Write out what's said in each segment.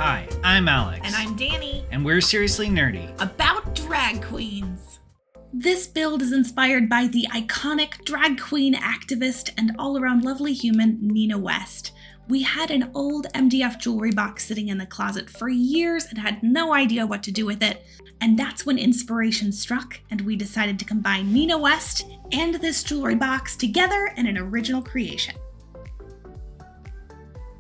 Hi, I'm Alex. And I'm Dani. And we're Seriously Nerdy. About drag queens. This build is inspired by the iconic drag queen activist and all-around lovely human Nina West. We had an old MDF jewelry box sitting in the closet for years and had no idea what to do with it. And that's when inspiration struck and we decided to combine Nina West and this jewelry box together in an original creation.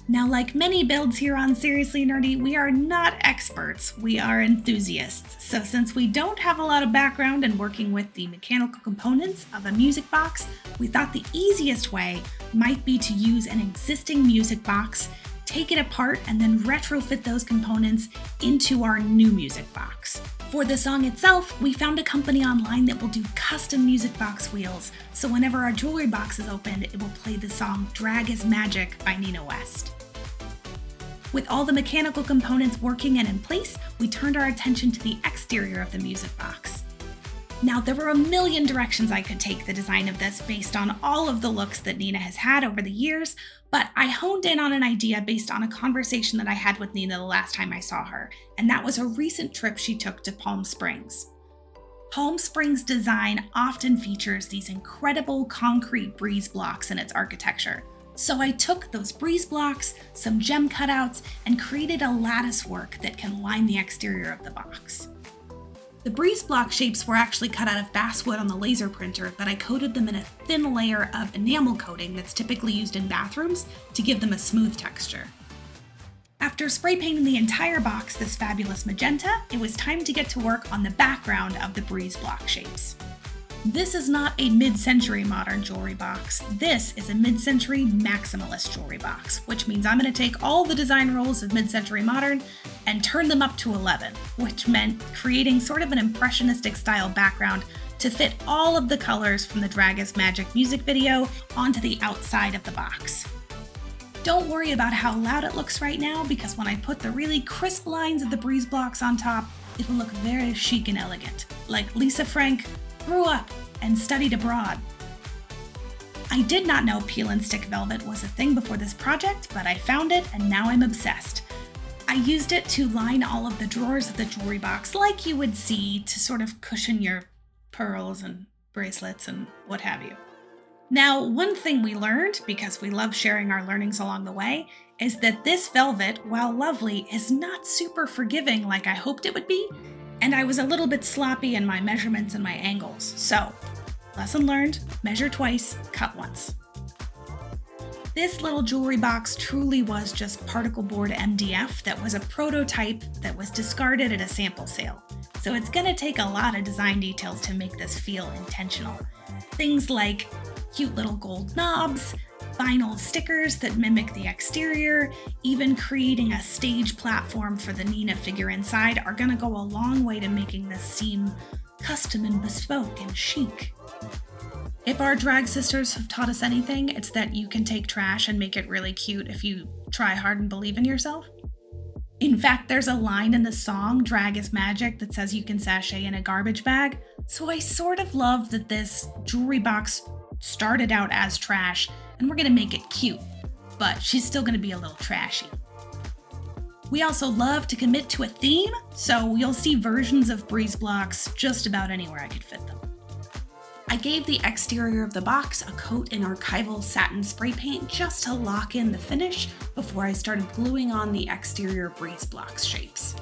Now, like many builds here on Seriously Nerdy, we are not experts, we are enthusiasts. So since we don't have a lot of background in working with the mechanical components of a music box, we thought the easiest way might be to use an existing music box, take it apart, and then retrofit those components into our new music box. For the song itself, we found a company online that will do custom music box wheels, so whenever our jewelry box is opened, it will play the song Drag is Magic by Nina West. With all the mechanical components working and in place, we turned our attention to the exterior of the music box. Now, there were a million directions I could take the design of this based on all of the looks that Nina has had over the years, but I honed in on an idea based on a conversation that I had with Nina the last time I saw her, and that was a recent trip she took to Palm Springs. Palm Springs design often features these incredible concrete breeze blocks in its architecture. So I took those breeze blocks, some gem cutouts, and created a lattice work that can line the exterior of the box. The breeze block shapes were actually cut out of basswood on the laser printer, but I coated them in a thin layer of enamel coating that's typically used in bathrooms to give them a smooth texture. After spray painting the entire box this fabulous magenta, it was time to get to work on the background of the breeze block shapes. This is not a mid-century modern jewelry box. This is a mid-century maximalist jewelry box, which means I'm going to take all the design rules of mid-century modern and turn them up to 11, which meant creating sort of an impressionistic style background to fit all of the colors from the Drag is Magic music video onto the outside of the box. Don't worry about how loud it looks right now, because when I put the really crisp lines of the breeze blocks on top, it will look very chic and elegant, like Lisa Frank grew up and studied abroad. I did not know peel and stick velvet was a thing before this project, but I found it and now I'm obsessed. I used it to line all of the drawers of the jewelry box like you would see to sort of cushion your pearls and bracelets and what have you. Now, one thing we learned, because we love sharing our learnings along the way, is that this velvet, while lovely, is not super forgiving like I hoped it would be, and I was a little bit sloppy in my measurements and my angles. So, lesson learned, measure twice, cut once. This little jewelry box truly was just particle board MDF that was a prototype that was discarded at a sample sale. So it's gonna take a lot of design details to make this feel intentional. Things like cute little gold knobs, vinyl stickers that mimic the exterior, even creating a stage platform for the Nina figure inside are gonna go a long way to making this seem custom and bespoke and chic. If our drag sisters have taught us anything, it's that you can take trash and make it really cute if you try hard and believe in yourself. In fact, there's a line in the song Drag is Magic that says you can sashay in a garbage bag, so I sort of love that this jewelry box started out as trash, and we're gonna make it cute, but she's still gonna be a little trashy. We also love to commit to a theme, so you'll see versions of breeze blocks just about anywhere I could fit them. I gave the exterior of the box a coat in archival satin spray paint just to lock in the finish before I started gluing on the exterior breeze blocks shapes.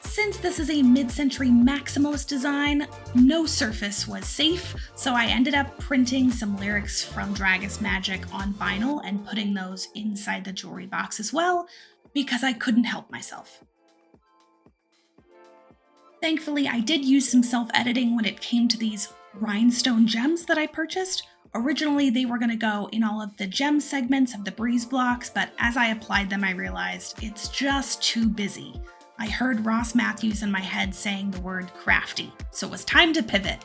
Since this is a mid-century maximalist design, no surface was safe, so I ended up printing some lyrics from Drag is Magic on vinyl and putting those inside the jewelry box as well, because I couldn't help myself. Thankfully, I did use some self-editing when it came to these rhinestone gems that I purchased. Originally, they were going to go in all of the gem segments of the breeze blocks, but as I applied them, I realized it's just too busy. I heard Ross Matthews in my head saying the word crafty, so it was time to pivot.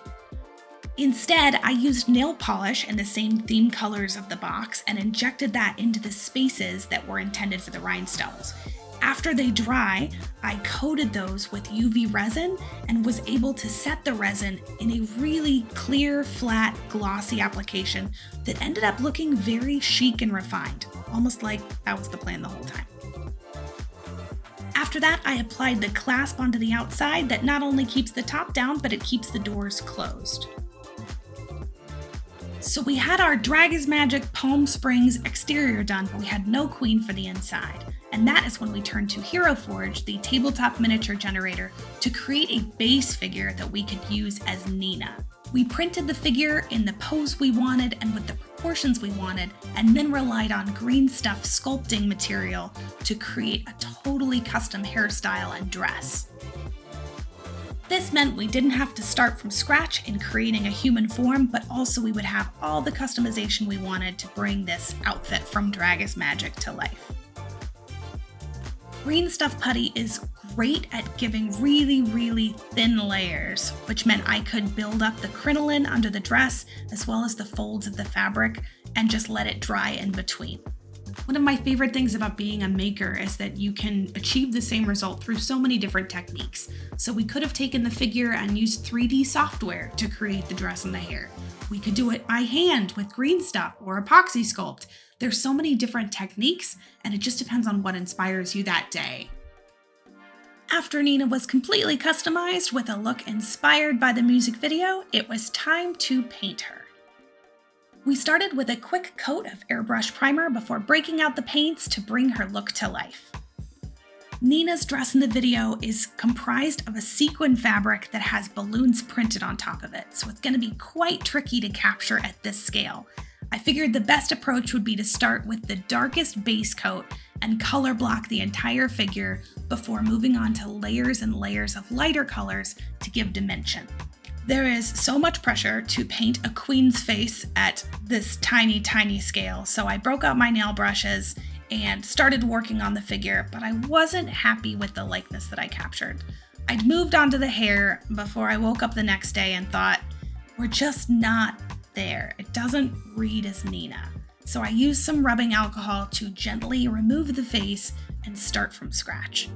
Instead, I used nail polish in the same theme colors of the box and injected that into the spaces that were intended for the rhinestones. After they dry, I coated those with UV resin and was able to set the resin in a really clear, flat, glossy application that ended up looking very chic and refined, almost like that was the plan the whole time. After that, I applied the clasp onto the outside that not only keeps the top down, but it keeps the doors closed. So we had our Drag is Magic Palm Springs exterior done, but we had no queen for the inside. And that is when we turned to Hero Forge, the tabletop miniature generator, to create a base figure that we could use as Nina. We printed the figure in the pose we wanted and with the proportions we wanted, and then relied on green stuff sculpting material to create a totally custom hairstyle and dress. This meant we didn't have to start from scratch in creating a human form, but also we would have all the customization we wanted to bring this outfit from Drag is Magic to life. Green stuff putty is great at giving really thin layers, which meant I could build up the crinoline under the dress as well as the folds of the fabric and just let it dry in between. One of my favorite things about being a maker is that you can achieve the same result through so many different techniques. So we could have taken the figure and used 3D software to create the dress and the hair. We could do it by hand with green stuff or epoxy sculpt. There's so many different techniques, and it just depends on what inspires you that day. After Nina was completely customized with a look inspired by the music video, it was time to paint her. We started with a quick coat of airbrush primer before breaking out the paints to bring her look to life. Nina's dress in the video is comprised of a sequin fabric that has balloons printed on top of it, so it's going to be quite tricky to capture at this scale. I figured the best approach would be to start with the darkest base coat and color block the entire figure before moving on to layers and layers of lighter colors to give dimension. There is so much pressure to paint a queen's face at this tiny scale, so I broke out my nail brushes and started working on the figure, but I wasn't happy with the likeness that I captured. I'd moved on to the hair before I woke up the next day and thought, we're just not there. It doesn't read as Nina. So I used some rubbing alcohol to gently remove the face and start from scratch.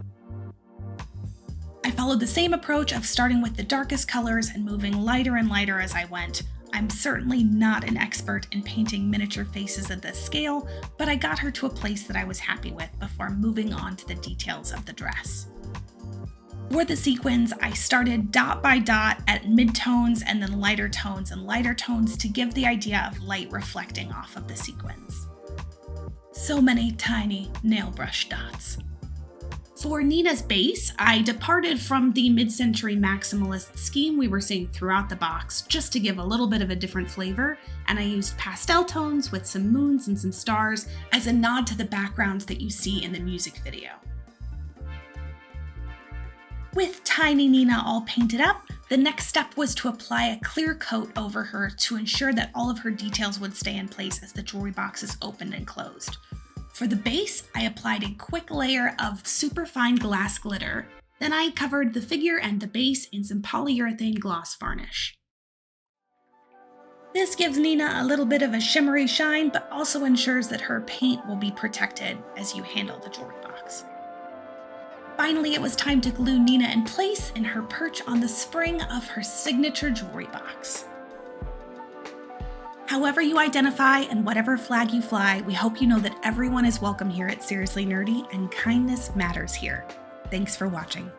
I followed the same approach of starting with the darkest colors and moving lighter and lighter as I went. I'm certainly not an expert in painting miniature faces at this scale, but I got her to a place that I was happy with before moving on to the details of the dress. For the sequins, I started dot by dot at midtones and then lighter tones to give the idea of light reflecting off of the sequins. So many tiny nail brush dots. For Nina's base, I departed from the mid-century maximalist scheme we were seeing throughout the box just to give a little bit of a different flavor, and I used pastel tones with some moons and some stars as a nod to the backgrounds that you see in the music video. With tiny Nina all painted up, the next step was to apply a clear coat over her to ensure that all of her details would stay in place as the jewelry boxes opened and closed. For the base, I applied a quick layer of superfine glass glitter. Then I covered the figure and the base in some polyurethane gloss varnish. This gives Nina a little bit of a shimmery shine, but also ensures that her paint will be protected as you handle the jewelry box. Finally, it was time to glue Nina in place in her perch on the spring of her signature jewelry box. However you identify and whatever flag you fly, we hope you know that everyone is welcome here at Seriously Nerdy and kindness matters here. Thanks for watching.